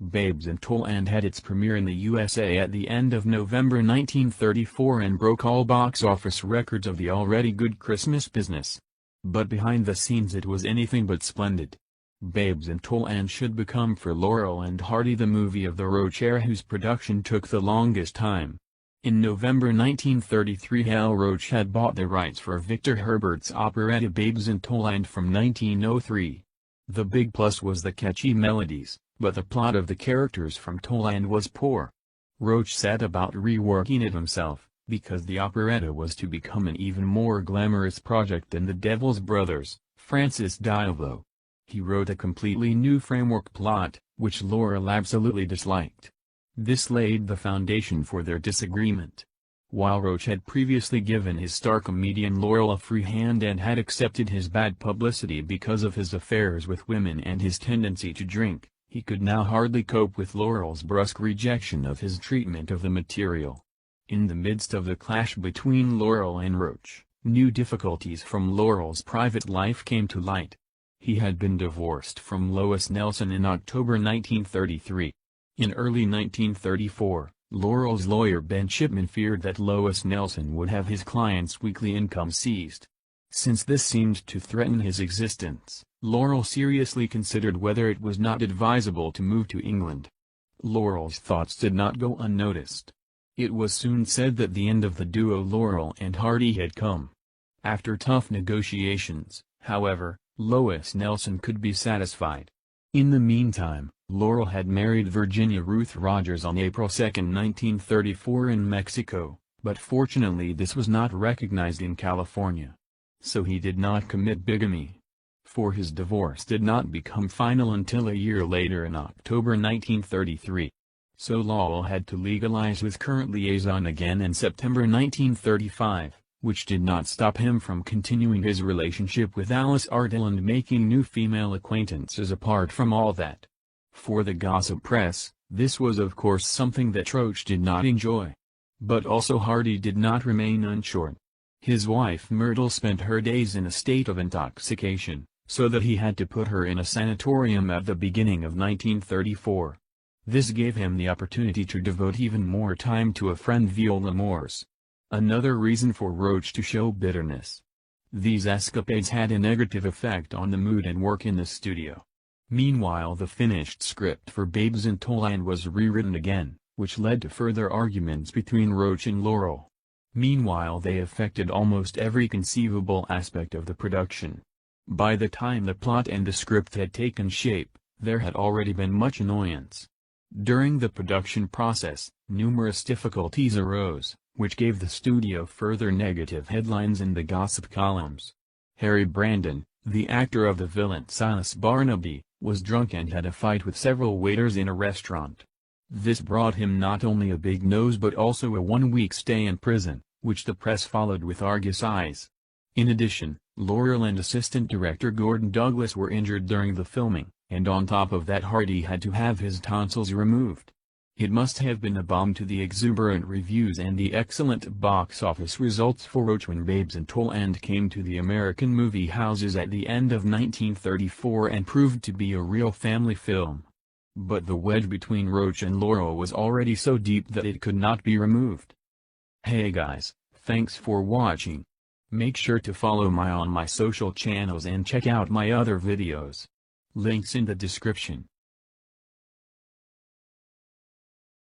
Babes in Toyland had its premiere in the USA at the end of November 1934 and broke all box office records of the already good Christmas business. But behind the scenes it was anything but splendid. Babes in Toyland should become for Laurel and Hardy the movie of the Roach era whose production took the longest time. In November 1933 Hal Roach had bought the rights for Victor Herbert's operetta Babes in Toyland from 1903. The big plus was the catchy melodies, but the plot of the characters from Toyland was poor. Roach set about reworking it himself, because the operetta was to become an even more glamorous project than The Devil's Brothers, Francis Diavo. He wrote a completely new framework plot, which Laurel absolutely disliked. This laid the foundation for their disagreement. While Roach had previously given his star comedian Laurel a free hand and had accepted his bad publicity because of his affairs with women and his tendency to drink, he could now hardly cope with Laurel's brusque rejection of his treatment of the material. In the midst of the clash between Laurel and Roach, new difficulties from Laurel's private life came to light. He had been divorced from Lois Nelson in October 1933. In early 1934, Laurel's lawyer Ben Shipman feared that Lois Nelson would have his client's weekly income seized. Since this seemed to threaten his existence, Laurel seriously considered whether it was not advisable to move to England. Laurel's thoughts did not go unnoticed. It was soon said that the end of the duo Laurel and Hardy had come. After tough negotiations, however, Lois Nelson could be satisfied. In the meantime, Laurel had married Virginia Ruth Rogers on April 2, 1934 in Mexico, but fortunately this was not recognized in California. So he did not commit bigamy. For his divorce did not become final until a year later in October 1933. So Laurel had to legalize with current liaison again in September 1935, which did not stop him from continuing his relationship with Alice Ardell and making new female acquaintances apart from all that. For the gossip press, this was of course something that Roach did not enjoy. But also Hardy did not remain unshorn. His wife Myrtle spent her days in a state of intoxication, so that he had to put her in a sanatorium at the beginning of 1934. This gave him the opportunity to devote even more time to a friend Viola Morse. Another reason for Roach to show bitterness. These escapades had a negative effect on the mood and work in the studio. Meanwhile the finished script for Babes in Toyland was rewritten again, which led to further arguments between Roach and Laurel. Meanwhile they affected almost every conceivable aspect of the production. By the time the plot and the script had taken shape, there had already been much annoyance. During the production process, numerous difficulties arose, which gave the studio further negative headlines in the gossip columns. Harry Brandon, the actor of the villain Silas Barnaby, was drunk and had a fight with several waiters in a restaurant. This brought him not only a big nose but also a one-week stay in prison, which the press followed with Argus eyes. In addition, Laurel and assistant director Gordon Douglas were injured during the filming, and on top of that Hardy had to have his tonsils removed. It must have been a bomb to the exuberant reviews and the excellent box office results for Roach when Babes in Toyland came to the American movie houses at the end of 1934 and proved to be a real family film. But the wedge between Roach and Laurel was already so deep that it could not be removed. Hey guys, thanks for watching. Make sure to follow me on my social channels and check out my other videos. Links in the description.